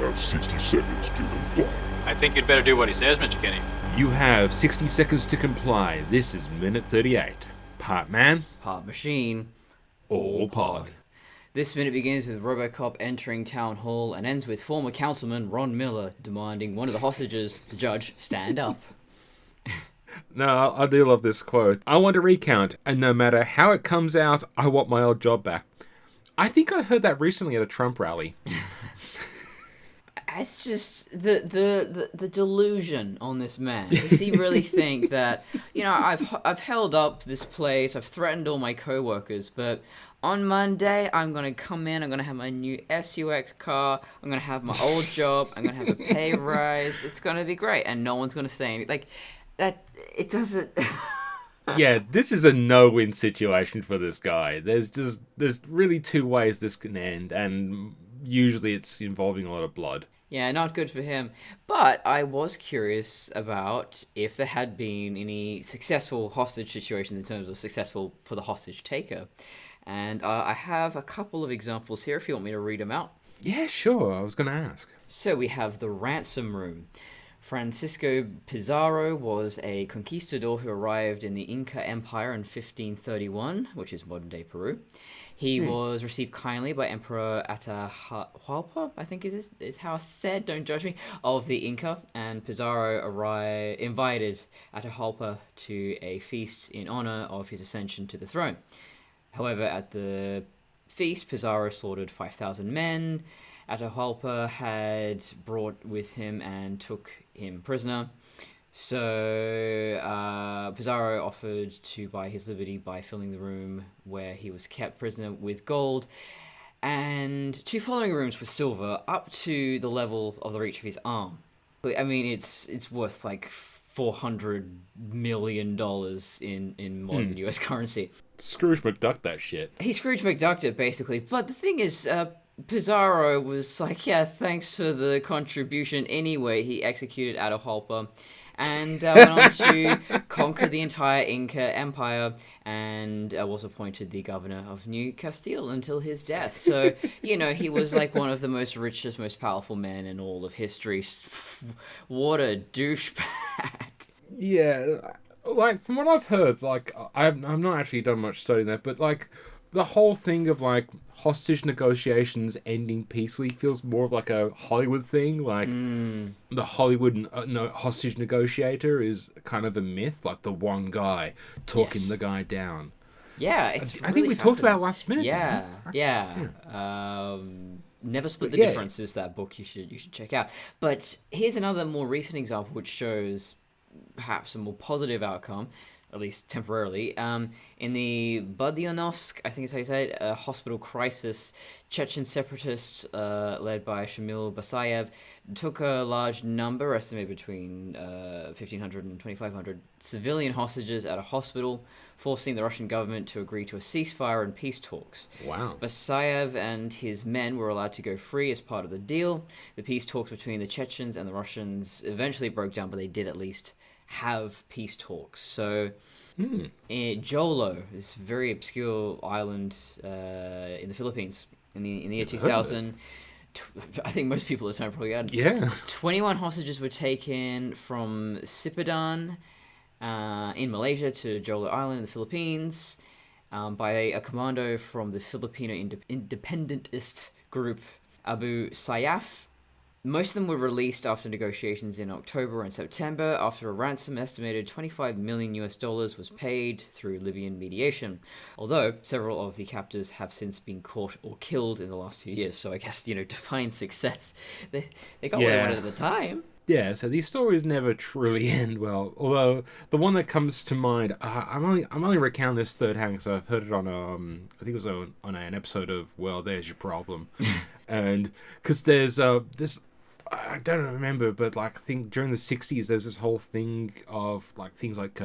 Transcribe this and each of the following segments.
have 60 seconds to comply. I think you'd better do what he says, Mr. Kenny. You have 60 seconds to comply. This is minute 38. Part man, Part machine. all pod. This minute begins with Robocop entering town hall and ends with former councilman Ron Miller demanding one of the hostages, the judge, stand up. No, I do love this quote. I want to recount, and no matter how it comes out, I want my old job back. I think I heard that recently at a Trump rally. It's just the delusion on this man. Does he really think that, I've held up this place, I've threatened all my co-workers, but on Monday I'm going to come in, I'm going to have my new SUX car, I'm going to have my old job, I'm going to have a pay rise, it's going to be great, and no one's going to say anything. Like, that, it doesn't... Yeah, this is a no-win situation for this guy. There's really two ways this can end, and usually it's involving a lot of blood. Yeah, not good for him. But I was curious about if there had been any successful hostage situations in terms of successful for the hostage taker. And I have a couple of examples here if you want me to read them out. Yeah, sure. I was going to ask. So we have the ransom room. Francisco Pizarro was a conquistador who arrived in the Inca Empire in 1531, which is modern-day Peru. He was received kindly by Emperor Atahualpa, I think is how it's said, don't judge me, of the Inca, and Pizarro invited Atahualpa to a feast in honor of his ascension to the throne. However, at the feast, Pizarro slaughtered 5,000 men. Atahualpa had brought with him and took him prisoner. So Pizarro offered to buy his liberty by filling the room where he was kept prisoner with gold, and 2 following rooms with silver up to the level of the reach of his arm. I mean, it's worth like $400 million in modern US currency. Scrooge McDuck that shit. He Scrooge McDucked it, basically. But the thing is, Pizarro was like, yeah, thanks for the contribution. Anyway, he executed Atahualpa and went on to conquer the entire Inca Empire and was appointed the governor of New Castile until his death. So, he was like one of the most richest, most powerful men in all of history. What a douchebag. Yeah, like, from what I've heard, like, I've not actually done much studying that, but, like, the whole thing of, like, hostage negotiations ending peacefully feels more of like a Hollywood thing. Like, the Hollywood hostage negotiator is kind of a myth, like the one guy talking the guy down. Yeah, it's I think we talked about it last minute. Yeah. Never Split the Difference is that book you should check out. But here's another more recent example which shows perhaps a more positive outcome, at least temporarily. In the Budyanovsk, I think is how you say it, a hospital crisis, Chechen separatists led by Shamil Basayev took a large number, estimated between 1,500 and 2,500 civilian hostages at a hospital, forcing the Russian government to agree to a ceasefire and peace talks. Wow. Basayev and his men were allowed to go free as part of the deal. The peace talks between the Chechens and the Russians eventually broke down, but they did at least have peace talks. So in Jolo, this very obscure island in the Philippines in the year 2000, I think most people at the time probably had. Yeah. 21 hostages were taken from Sipadan in Malaysia to Jolo Island in the Philippines by a commando from the Filipino independentist group Abu Sayyaf. Most of them were released after negotiations in October and September, after a ransom estimated $25 million was paid through Libyan mediation. Although several of the captors have since been caught or killed in the last few years, so I guess, define success. They got what they wanted at the time. Yeah, so these stories never truly end well. Although the one that comes to mind, I'm only recounting this third hand because I've heard it on I think it was on an episode of Well, There's Your Problem, and because there's this. I don't remember, but like I think during the 60s there was this whole thing of like things like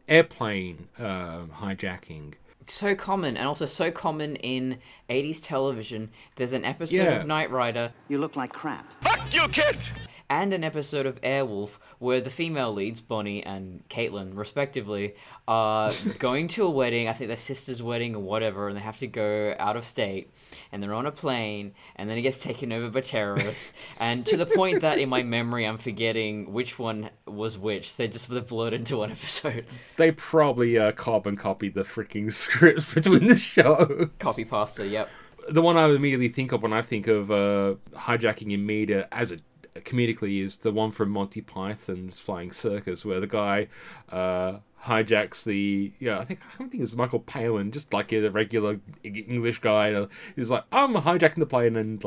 airplane hijacking. So common, and also so common in 80s television. There's an episode of Knight Rider. You look like crap. Fuck you, kid! and an episode of Airwolf where the female leads, Bonnie and Caitlin, respectively, are going to a wedding, I think their sister's wedding or whatever, and they have to go out of state, and they're on a plane, and then it gets taken over by terrorists, and to the point that in my memory I'm forgetting which one was which. They blurred into one episode. They probably carbon copied the freaking scripts between the shows. Copy pasta, yep. The one I immediately think of when I think of hijacking in media as a comedically is the one from Monty Python's Flying Circus, where the guy hijacks I think it was Michael Palin, just like a regular English guy. He's like, I'm hijacking the plane and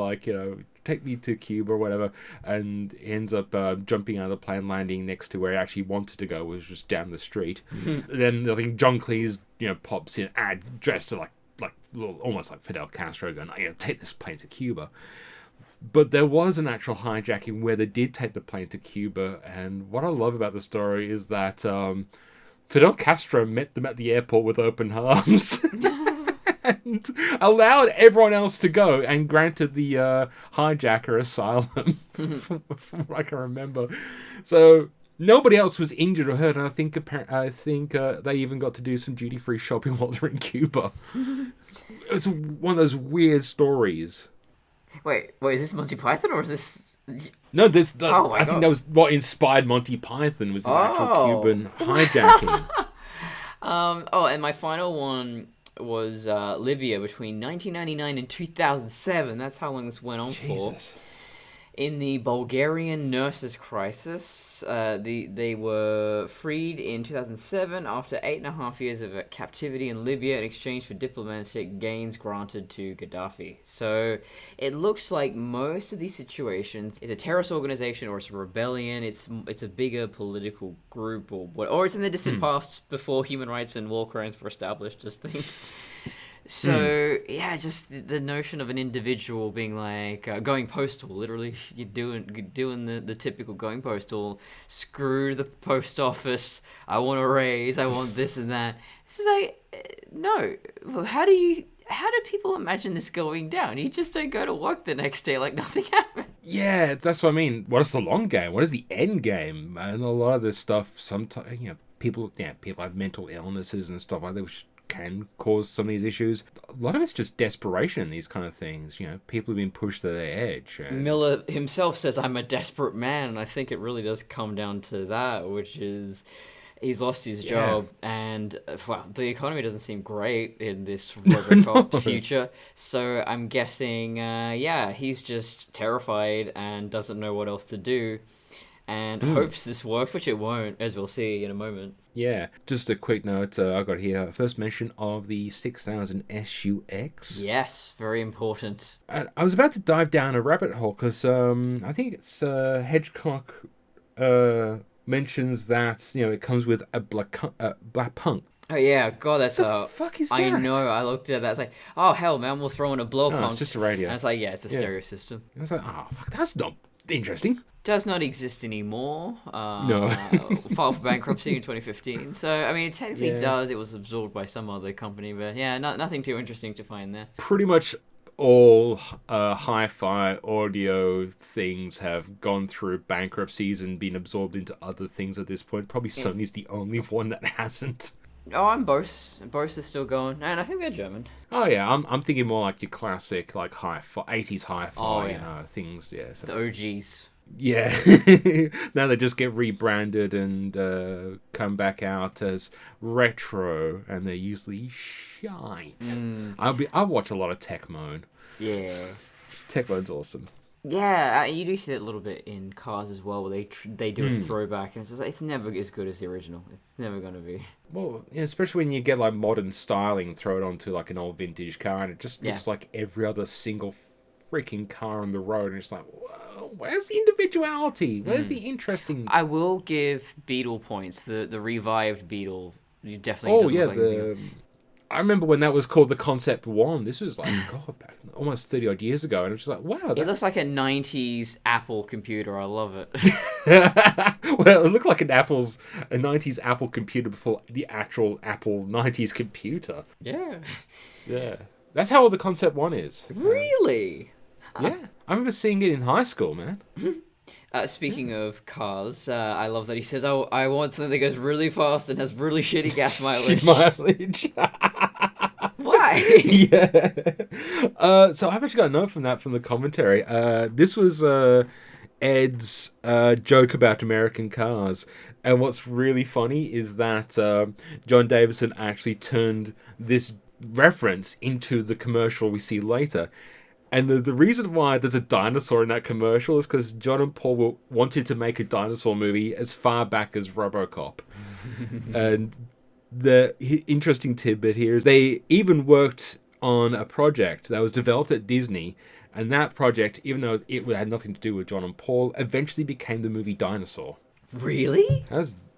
take me to Cuba or whatever, and ends up jumping out of the plane, landing next to where he actually wanted to go, which was just down the street. Then I think John Cleese pops in, dressed to like almost like Fidel Castro, going, take this plane to Cuba. But there was an actual hijacking where they did take the plane to Cuba, and what I love about the story is that Fidel Castro met them at the airport with open arms and allowed everyone else to go and granted the hijacker asylum, from what I can remember. So nobody else was injured or hurt, and I think they even got to do some duty-free shopping while they're in Cuba. It's one of those weird stories. Wait, is this Monty Python or is this... No, I think that was what inspired Monty Python, was this actual Cuban hijacking. And my final one was Libya between 1999 and 2007. That's how long this went on for. In the Bulgarian nurses' crisis, they were freed in 2007 after 8.5 years of captivity in Libya in exchange for diplomatic gains granted to Gaddafi. So it looks like most of these situations, it's a terrorist organization or it's a rebellion, it's a bigger political group or it's in the distant past before human rights and war crimes were established as things. So, just the notion of an individual being like, going postal, literally, you're doing the typical going postal, screw the post office, I want a raise, I want this and that. It's just like, no, how do people imagine this going down? You just don't go to work the next day like nothing happened. Yeah, that's what I mean. What is the long game? What is the end game? And a lot of this stuff, sometimes, people have mental illnesses and stuff like that, which can cause some of these issues. A lot of it's just desperation in these kind of things. People have been pushed to their edge. Miller himself says, I'm a desperate man, and I think it really does come down to that, which is he's lost his job, and the economy doesn't seem great in this Robocop future, so I'm guessing, he's just terrified and doesn't know what else to do, and hopes this works, which it won't, as we'll see in a moment. Yeah, just a quick note, I got here, first mention of the 6000 SUX. Yes, very important. I was about to dive down a rabbit hole, because I think it's Hedgecock mentions that, it comes with a black punk. Oh yeah, God, that's the fuck is that? I know, I looked at that, it's like, oh hell man, we'll throw in a blow punk. It's just a radio. And it's like, it's a stereo system. I was like, fuck, that's not interesting. Does not exist anymore. No. Filed for bankruptcy in 2015. So, I mean, it technically does. It was absorbed by some other company, but nothing too interesting to find there. Pretty much all hi-fi audio things have gone through bankruptcies and been absorbed into other things at this point. Probably Sony's the only one that hasn't. Oh, and Bose. Bose is still going, and I think they're German. Oh yeah, I'm thinking more like your classic, like hi-fi, 80s hi-fi, things. Yeah, so. The OGs. Yeah, now they just get rebranded and come back out as retro, and they're usually shite. I'll watch a lot of Tech Moan. Yeah, Tech Moan's awesome. Yeah, you do see that a little bit in Cars as well, where they do a throwback, and it's just it's never as good as the original. It's never gonna be. Well, especially when you get like modern styling, throw it onto like an old vintage car, and it just looks like every other single freaking car on the road, and it's like, whoa, where's the individuality? Where's the interesting? I will give Beetle points. The revived Beetle, you definitely. I remember when that was called the Concept 1. This was like, back almost 30 odd years ago, and it was just like, wow. It looks like a 90s Apple computer. I love it. Well, it looked like a 90s Apple computer before the actual Apple 90s computer. Yeah. Yeah. That's how old the Concept 1 is. Really? Yeah. I remember seeing it in high school, man. Speaking of cars, I love that he says, "Oh, I want something that goes really fast and has really shitty gas mileage." Mileage. Why? Yeah. So I've actually got a note from the commentary. This was Ed's joke about American cars. And what's really funny is that John Davison actually turned this reference into the commercial we see later. And the reason why there's a dinosaur in that commercial is because John and Paul wanted to make a dinosaur movie as far back as Robocop. And the interesting tidbit here is they even worked on a project that was developed at Disney. And that project, even though it had nothing to do with John and Paul, eventually became the movie Dinosaur. Really?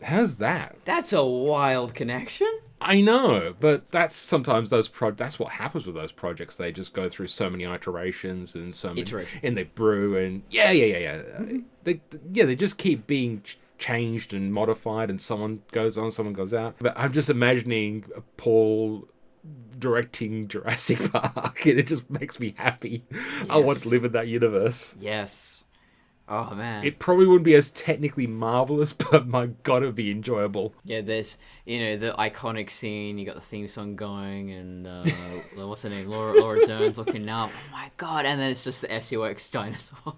How's that? That's a wild connection. I know, but that's sometimes that's what happens with those projects. They just go through so many iterations and so many, and they brew and they just keep being changed and modified, and someone goes on, someone goes out. But I'm just imagining Paul directing Jurassic Park, and it just makes me happy. Yes. I want to live in that universe. Yes. Oh, man. It probably wouldn't be as technically marvelous, but my god, it would be enjoyable. Yeah, there's, the iconic scene, you got the theme song going, and what's her name? Laura Dern's looking up. Oh my god, and then it's just the SUX dinosaur.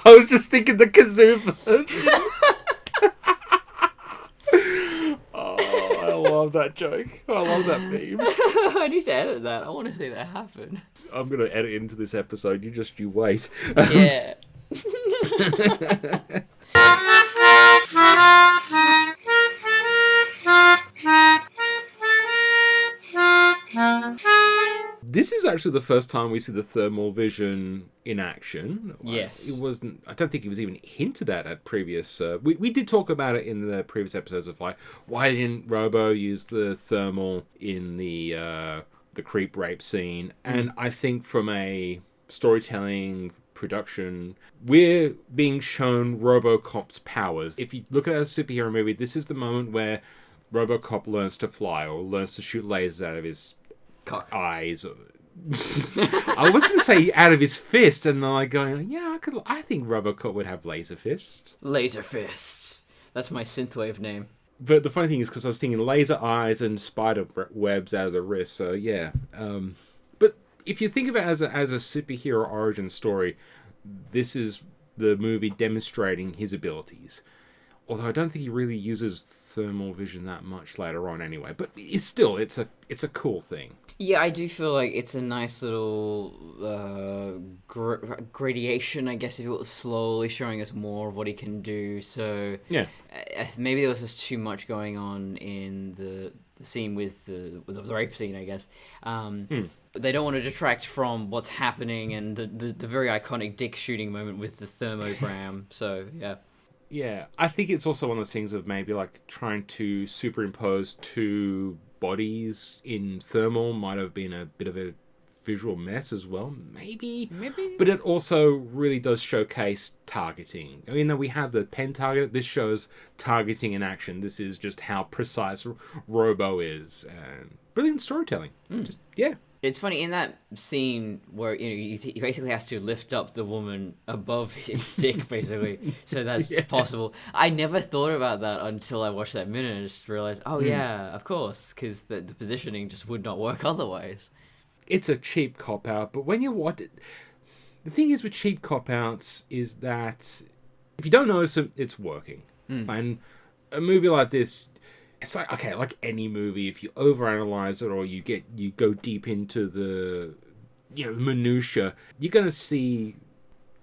I was just thinking the kazoo version. I love that joke. I love that meme. I need to edit that. I want to see that happen. I'm going to edit into this episode. You wait. Yeah. This is actually the first time we see the thermal vision in action. Yes. It wasn't. I don't think it was even hinted at previous. We did talk about it in the previous episodes of like, why didn't Robo use the thermal in the creep rape scene? And I think from a storytelling production, we're being shown Robocop's powers. If you look at it as a superhero movie, this is the moment where Robocop learns to fly or learns to shoot lasers out of his eyes. I was going to say out of his fist, and I'm like going, yeah, I think Robocop would have laser fists. Laser fists. That's my synthwave name. But the funny thing is, because I was thinking laser eyes and spider webs out of the wrist, so yeah. But if you think of it as a superhero origin story, this is the movie demonstrating his abilities. Although I don't think he really uses thermal vision that much later on anyway. But it's a cool thing. Yeah, I do feel like it's a nice little gradation, I guess, if you will, slowly showing us more of what he can do. So yeah, maybe there was just too much going on in the scene with the rape scene, I guess. They don't want to detract from what's happening and the very iconic dick shooting moment with the thermogram. So yeah. Yeah, I think it's also one of those things of maybe like trying to superimpose two bodies in thermal might have been a bit of a visual mess as well. Maybe. But it also really does showcase targeting. I mean, we have the pen target. This shows targeting in action. This is just how precise Robo is. And brilliant storytelling. Just, yeah. It's funny, in that scene where, he basically has to lift up the woman above his dick, basically, so that's possible. I never thought about that until I watched that minute and just realized, yeah, of course, because the positioning just would not work otherwise. It's a cheap cop-out, but when you watch it... The thing is with cheap cop-outs is that if you don't notice them, it's working. And a movie like this... It's like, okay, like any movie, if you overanalyze it or you go deep into the minutia, you're going to see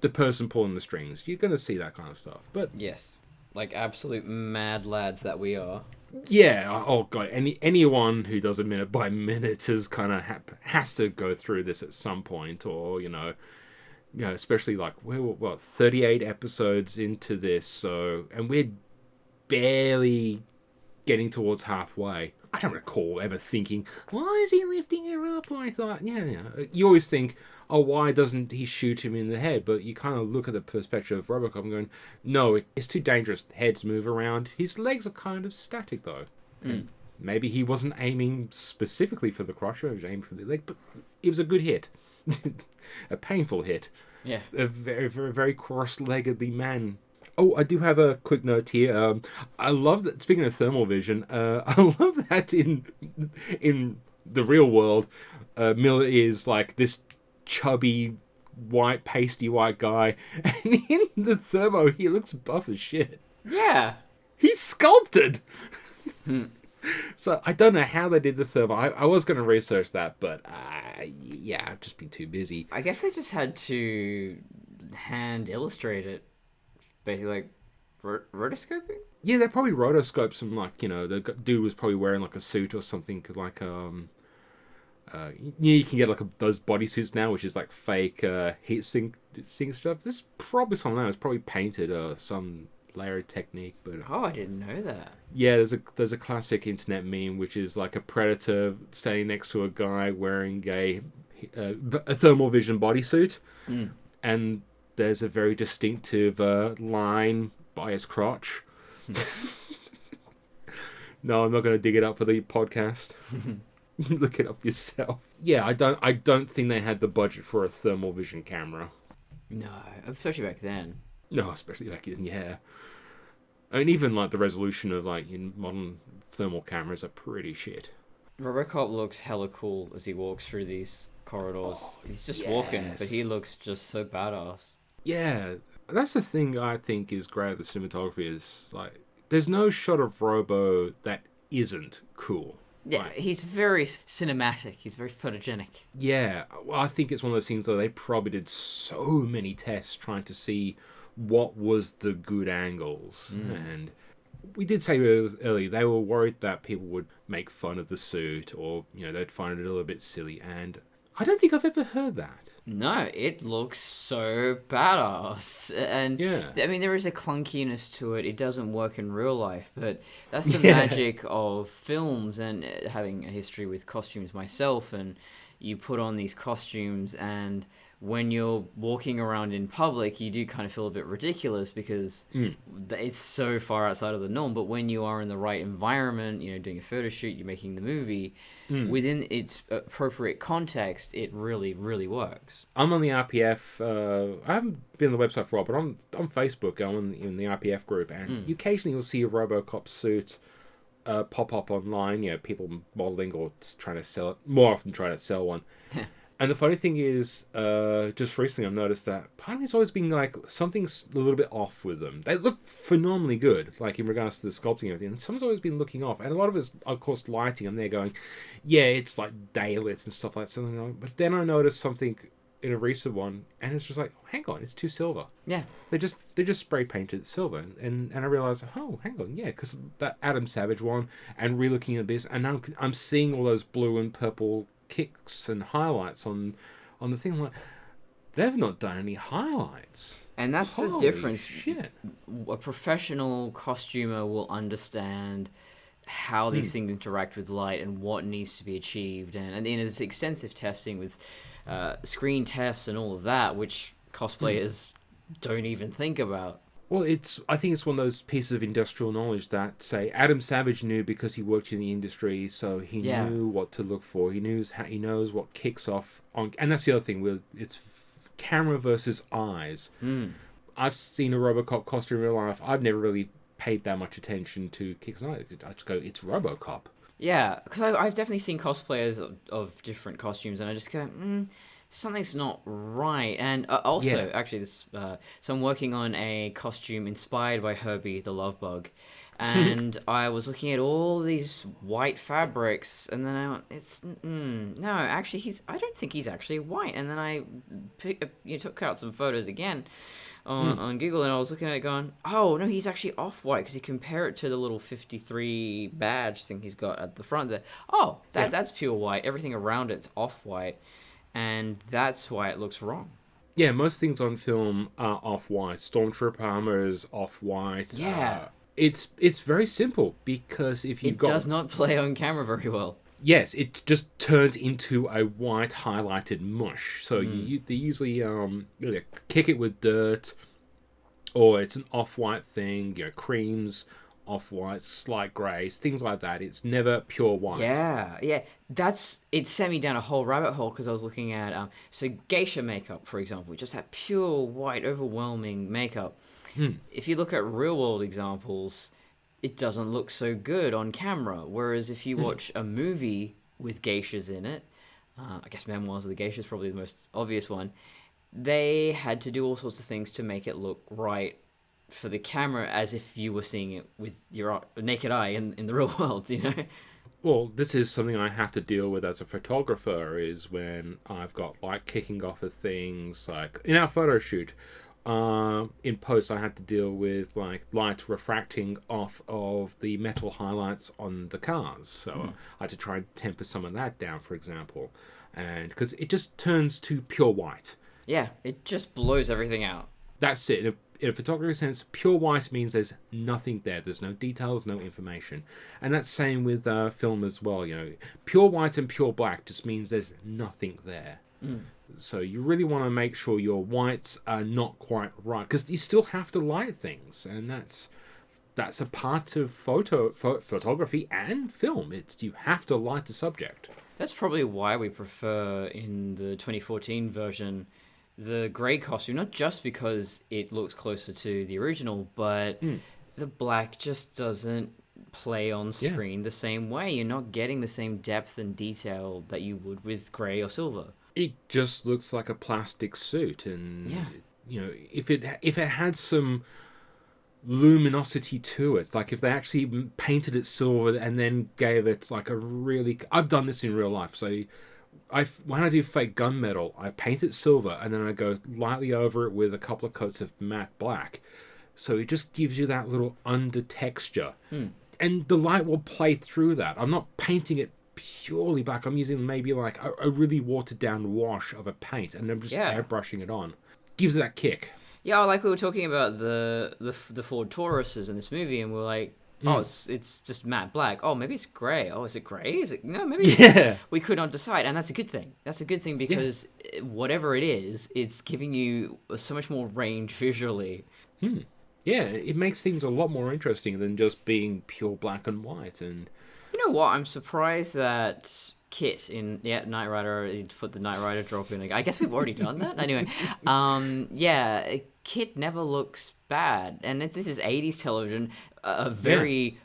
the person pulling the strings. You're going to see that kind of stuff. But yes, like absolute mad lads that we are. Yeah, oh god, anyone who does a minute by minute is kind of has to go through this at some point, or especially like we're 38 episodes into this, and we're barely getting towards halfway. I don't recall ever thinking, why is he lifting her up? And I thought, yeah. You always think, oh, why doesn't he shoot him in the head? But you kind of look at the perspective of Robocop and going, no, it's too dangerous. Heads move around. His legs are kind of static, though. maybe he wasn't aiming specifically for the crotch, he was aiming for the leg, but it was a good hit. A painful hit. Yeah. A very, very, very cross-leggedly man. Oh, I do have a quick note here. I love that, speaking of thermal vision, I love that in the real world, Miller is like this chubby, white, pasty white guy, and in the thermo, he looks buff as shit. Yeah. He's sculpted! So I don't know how they did the thermo. I was going to research that, but yeah, I've just been too busy. I guess they just had to hand illustrate it. Basically, like, rotoscoping? Yeah, they probably rotoscoped some, like, you know, the dude was probably wearing, like, a suit or something, like, you can get, like, those bodysuits now, which is, like, fake heat sink stuff. This is probably something that was probably painted or some layered technique, but... Oh, I didn't know that. Yeah, there's a classic internet meme, which is, like, a predator standing next to a guy wearing a thermal vision bodysuit, and there's a very distinctive line by his crotch. No, I'm not going to dig it up for the podcast. Look it up yourself. Yeah, I don't think they had the budget for a thermal vision camera. No, especially back then. No, especially back then, yeah. I mean, even like the resolution of like in modern thermal cameras are pretty shit. Robocop looks hella cool as he walks through these corridors. He's just walking, but he looks just so badass. Yeah, that's the thing I think is great with the cinematography is like there's no shot of Robo that isn't cool. Yeah, Like, he's very cinematic. He's very photogenic. yeah, well, I think it's one of those things though they probably did so many tests trying to see what was the good angles. And we did say earlier they were worried that people would make fun of the suit or, you know, they'd find it a little bit silly, and I don't think I've ever heard that. No, it looks so badass. And Yeah. I mean, there is a clunkiness to it. It doesn't work in real life, but that's the magic of films and having a history with costumes myself. And you put on these costumes, and when you're walking around in public, you do kind of feel a bit ridiculous because it's so far outside of the norm. But when you are in the right environment, you know, doing a photo shoot, you're making the movie, within its appropriate context, it really, really works. I'm on the RPF. I haven't been on the website for a while, but I'm on Facebook. I'm in the RPF group, and occasionally you'll see a Robocop suit pop up online. You know, people modeling or trying to sell it. More often, trying to sell one. And the funny thing is, just recently I've noticed that part of me's always been like something's a little bit off with them. They look phenomenally good, like in regards to the sculpting and everything. And someone's always been looking off, and a lot of it's of course lighting. And they're going, yeah, it's like daylit and stuff like that. But then I noticed something in a recent one, and it's just like, oh, hang on, it's too silver. Yeah. They just spray painted silver, and I realized, oh, hang on, yeah, because that Adam Savage one, and re-looking at this, and now I'm seeing all those blue and purple kicks and highlights on the thing. I'm like, they've not done any highlights. And that's the Holy difference. Shit. A professional costumer will understand how these things interact with light and what needs to be achieved. And there's extensive testing with screen tests and all of that, which cosplayers don't even think about. Well, I think it's one of those pieces of industrial knowledge that, say, Adam Savage knew because he worked in the industry, so he knew what to look for. He knows what kicks off on, and that's the other thing. It's camera versus eyes. I've seen a Robocop costume in real life. I've never really paid that much attention to kicks and eyes. I just go, it's Robocop. Yeah, because I've definitely seen cosplayers of different costumes, and I just go, something's not right. And also, actually, so I'm working on a costume inspired by Herbie the Love Bug, and I was looking at all these white fabrics, and then I went, no, actually, I don't think he's actually white. And then I took out some photos again on Google, and I was looking at it going, oh, no, he's actually off-white, because you compare it to the little 53 badge thing he's got at the front there. Oh, that's pure white. Everything around it's off-white. And that's why it looks wrong. Yeah, most things on film are off-white. Stormtrooper armor is off-white. Yeah. It's very simple, because if you've got... It does not play on camera very well. Yes, it just turns into a white highlighted mush. So they usually kick it with dirt, or it's an off-white thing, creams, off-whites, slight greys, things like that. It's never pure white. Yeah, yeah. It sent me down a whole rabbit hole because I was looking at so geisha makeup, for example, just that pure white, overwhelming makeup. If you look at real-world examples, it doesn't look so good on camera. Whereas if you watch a movie with geishas in it, I guess Memoirs of the Geisha is probably the most obvious one. They had to do all sorts of things to make it look right for the camera, as if you were seeing it with your naked eye in the real world, you know? Well, this is something I have to deal with as a photographer, is when I've got light kicking off of things, like in our photo shoot, in post I had to deal with like light refracting off of the metal highlights on the cars, so I had to try and temper some of that down, for example, and because it just turns to pure white. Yeah, it just blows everything out. That's it. In a photography sense, pure white means there's nothing there. There's no details, no information. And that's same with film as well. You know, pure white and pure black just means there's nothing there. So you really want to make sure your whites are not quite right, because you still have to light things, and that's a part of photography and film. You have to light the subject. That's probably why we prefer in the 2014 version the grey costume, not just because it looks closer to the original, but the black just doesn't play on screen the same way. You're not getting the same depth and detail that you would with grey or silver. It just looks like a plastic suit, and you know, if it had some luminosity to it, like if they actually painted it silver and then gave it like a really... I've done this in real life, so when I do fake gunmetal, I paint it silver and then I go lightly over it with a couple of coats of matte black, so it just gives you that little under texture, and the light will play through that. I'm not painting it purely black. I'm using maybe like a really watered down wash of a paint, and I'm just airbrushing it on. Gives it that kick. Yeah, like we were talking about the Ford Tauruses in this movie, and we're like, oh, it's just matte black. Oh, maybe it's grey. Oh, is it grey? Is it... No, maybe... Yeah. We could not decide, and that's a good thing. That's a good thing, because whatever it is, it's giving you so much more range visually. Yeah, it makes things a lot more interesting than just being pure black and white. And you know what? I'm surprised that Kit in Knight Rider, he put the Knight Rider drop in. I guess we've already done that. Anyway, Kit never looks bad, and this is 80s television, a very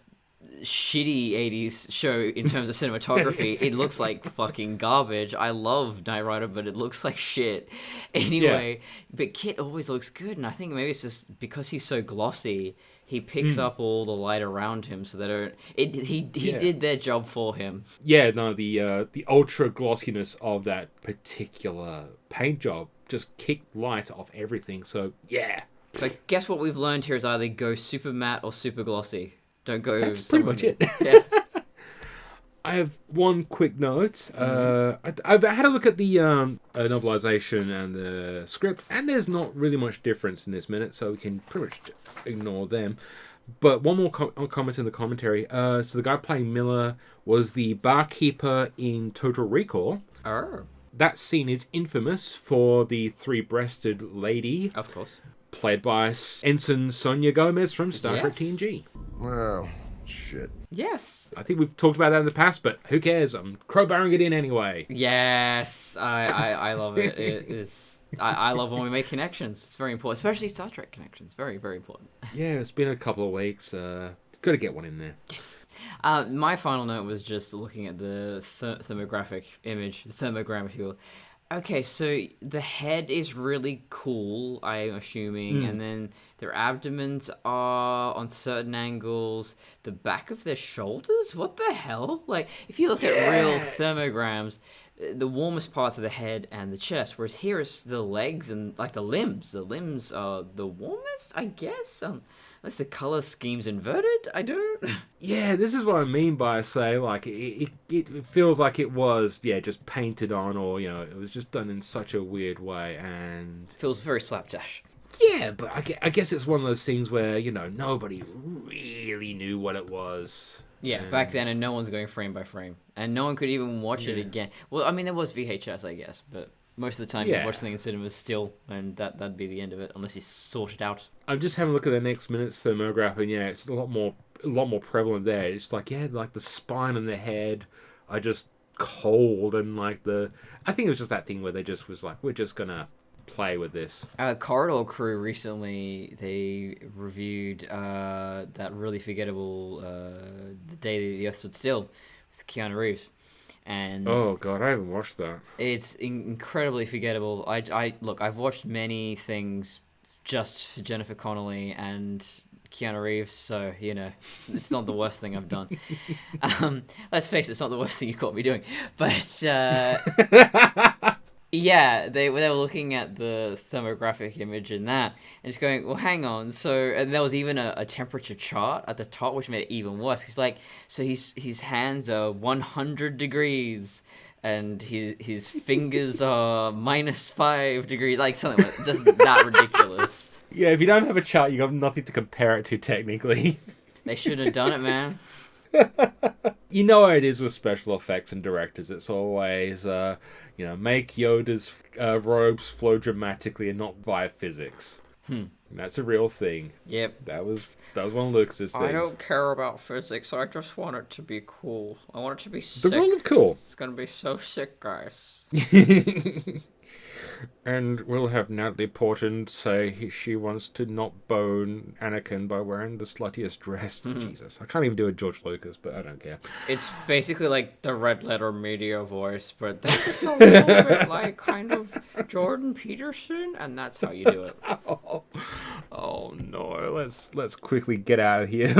shitty 80s show in terms of cinematography. It looks like fucking garbage. I love Knight Rider, but it looks like shit. Anyway, but Kit always looks good, and I think maybe it's just because he's so glossy, he picks up all the light around him, so that he did their job for him. Yeah, no, the ultra glossiness of that particular paint job just kicked light off everything. So yeah. So guess what we've learned here is either go super matte or super glossy. Don't go. That's pretty much it. Yeah. I have one quick note. I've had a look at the novelization and the script, and there's not really much difference in this minute, so we can pretty much ignore them. But one more comment in the commentary. So the guy playing Miller was the barkeeper in Total Recall. Oh. That scene is infamous for the three-breasted lady. Of course. Played by Ensign Sonia Gomez from Star Trek TNG. Well, shit. Yes. I think we've talked about that in the past, but who cares? I'm crowbarring it in anyway. Yes. I love it. It is... I love when we make connections. It's very important, especially Star Trek connections. Very, very important. Yeah, it's been a couple of weeks. Got to get one in there. Yes. My final note was just looking at the thermographic image, the thermogram, if you will. Okay, so the head is really cool, I'm assuming, and then their abdomens are on certain angles. The back of their shoulders? What the hell? Like, if you look at real thermograms, the warmest parts are the head and the chest, whereas here it's the legs and, like, the limbs. The limbs are the warmest, I guess? Unless the color scheme's inverted? I don't... Yeah, this is what I mean by, say, like, it feels like it was, just painted on, or, it was just done in such a weird way, and... Feels very slapdash. Yeah, but I guess it's one of those things where, nobody really knew what it was. Yeah, back then, and no one's going frame by frame. And no one could even watch it again. Well, I mean, there was VHS, I guess, but Most of the time, Yeah. you watch something in cinemas still, and that'd be the end of it, unless you sort it out. I'm just having a look at the next minute's thermograph, and yeah, it's a lot more prevalent there. It's like, yeah, like the spine and the head are just cold, and like I think it was just that thing where they just was like, we're just gonna play with this. Corridor Crew recently, they reviewed that really forgettable The Day the Earth Stood Still with Keanu Reeves. And Oh god, I haven't watched that. it's incredibly forgettable. Look, I've watched many things just for Jennifer Connelly and Keanu Reeves, so it's not the worst thing I've done. Let's face it, it's not the worst thing you caught me doing. But yeah, they were looking at the thermographic image in that and just going, well, hang on. So, and there was even a temperature chart at the top, which made it even worse. He's like, so his hands are 100 degrees and his fingers are -5 degrees, like something like just that ridiculous. Yeah, if you don't have a chart, you got nothing to compare it to technically. They shouldn't have done it, man. You know how it is with special effects and directors. It's always, make Yoda's robes flow dramatically and not via physics. And that's a real thing. Yep. That was one of Lucas's things. I don't care about physics. I just want it to be cool. I want it to be sick. The rule of cool. It's gonna be so sick, guys. And we'll have Natalie Portman say she wants to not bone Anakin by wearing the sluttiest dress. Jesus, I can't even do a George Lucas, but I don't care. It's basically like the Red Letter Media voice, but that's a little bit like kind of Jordan Peterson, and that's how you do it. Oh no, let's quickly get out of here.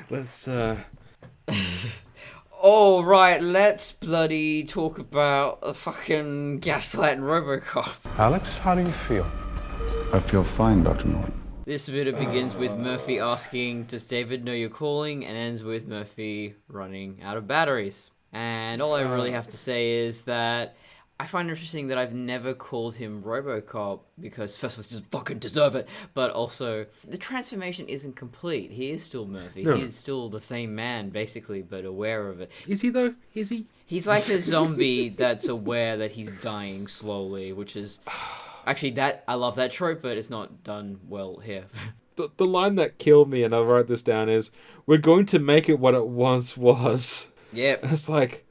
Let's All right, let's bloody talk about a fucking Gaslight and Robocop. Alex, how do you feel? I feel fine, Dr. Norton. This video begins with Murphy asking, does David know you're calling? And ends with Murphy running out of batteries. And all I really have to say is that I find it interesting that I've never called him Robocop because first of all, he doesn't fucking deserve it, but also the transformation isn't complete. He is still Murphy. No. He is still the same man, basically, but aware of it. Is he though? Is he? He's like a zombie that's aware that he's dying slowly, which is actually that I love that trope, but it's not done well here. The line that killed me, and I wrote this down, is, "We're going to make it what it once was." Yep. And it's like,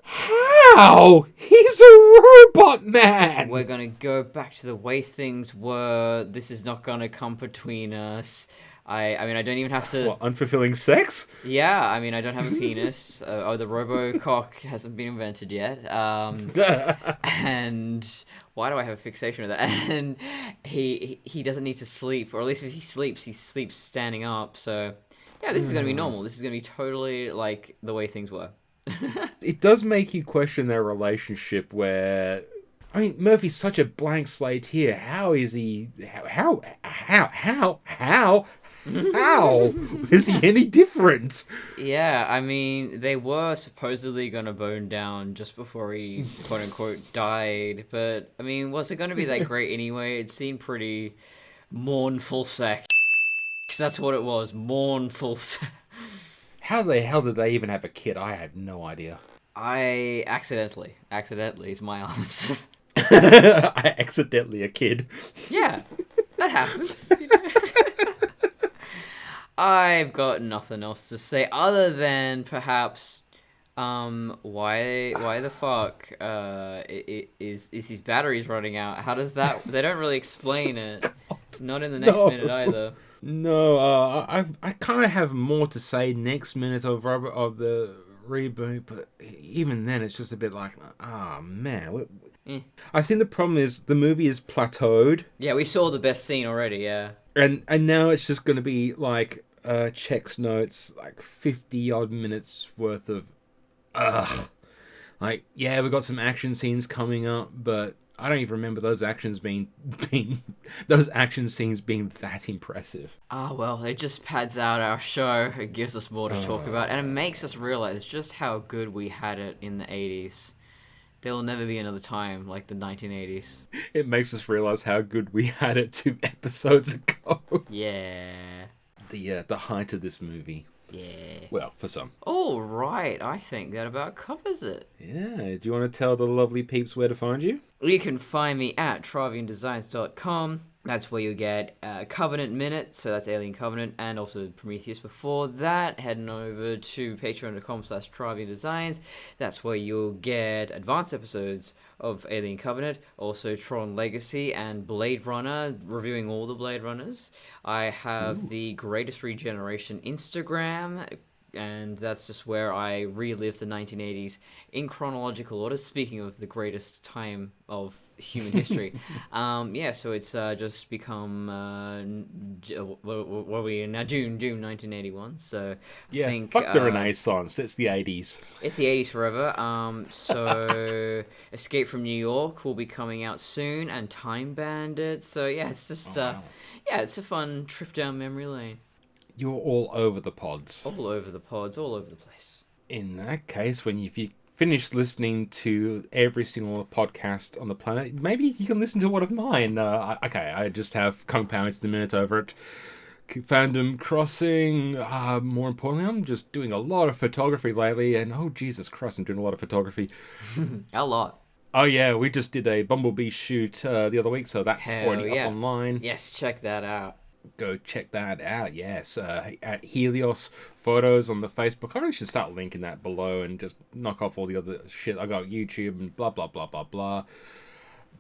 how? He's a robot man! We're gonna go back to the way things were. This is not gonna come between us. I mean, I don't even have to... What, unfulfilling sex? Yeah, I mean, I don't have a penis. The Robocock hasn't been invented yet. And why do I have a fixation with that? And he doesn't need to sleep, or at least if he sleeps standing up. So, yeah, this is gonna be normal. This is gonna be totally like the way things were. It does make you question their relationship where... I mean, Murphy's such a blank slate here. How is he... How is he any different? Yeah, I mean, they were supposedly gonna bone down just before he, quote-unquote, died. But, I mean, was it gonna be that great anyway? It seemed pretty mournful sex. Because that's what it was, mournful sex. How the hell did they even have a kid? I have no idea. I accidentally is my answer. I accidentally a kid. Yeah, that happens. I've got nothing else to say other than perhaps, why the fuck, is his batteries running out? How does that? They don't really explain it. Not in the next minute either. No, I kind of have more to say next minute of the reboot, but even then, it's just a bit like, man. I think the problem is the movie is plateaued. Yeah, we saw the best scene already. Yeah, and now it's just going to be like checks notes, like 50 odd minutes worth of like, yeah, we got some action scenes coming up, but I don't even remember those action scenes being that impressive. Well, it just pads out our show. It gives us more to talk about, and it makes us realize just how good we had it in the 80s. There will never be another time like the 1980s. It makes us realize how good we had it 2 episodes ago. Yeah. The height of this movie. Yeah. Well, for some. All right, I think that about covers it. Yeah. Do you want to tell the lovely peeps where to find you? You can find me at traviandesigns.com. That's where you'll get Covenant Minute, so that's Alien Covenant, and also Prometheus before that. Heading over to patreon.com/traviandesigns. That's where you'll get advanced episodes of Alien Covenant, also Tron Legacy and Blade Runner, reviewing all the Blade Runners. I have the Greatest Regeneration Instagram, and that's just where I relive the 1980s in chronological order. Speaking of the greatest time of human history, so it's just become what are we in now? June 1981. So Yeah, I think, fuck the Renaissance. It's the 80s. It's the 80s forever. So Escape from New York will be coming out soon, and Time Bandit. So yeah, it's just it's a fun trip down memory lane. You're all over the pods. All over the pods, all over the place. In that case, if you finish listening to every single podcast on the planet, maybe you can listen to one of mine. I just have compounds the minute over at Fandom Crossing. More importantly, I'm just doing a lot of photography lately, and oh Jesus Christ, I'm doing a lot of photography. A lot. Oh yeah, we just did a Bumblebee shoot the other week, so that's already up online. Yes, check that out. Go check that out, yes. At Helios Photos on the Facebook. I really should start linking that below and just knock off all the other shit. I got YouTube and blah, blah, blah, blah, blah.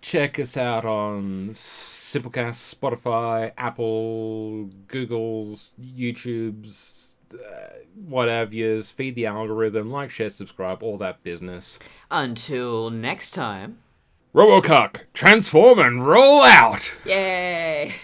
Check us out on Simplecast, Spotify, Apple, Google's, YouTube's, whatever's. Feed the algorithm, like, share, subscribe, all that business. Until next time. Robocop, transform and roll out! Yay!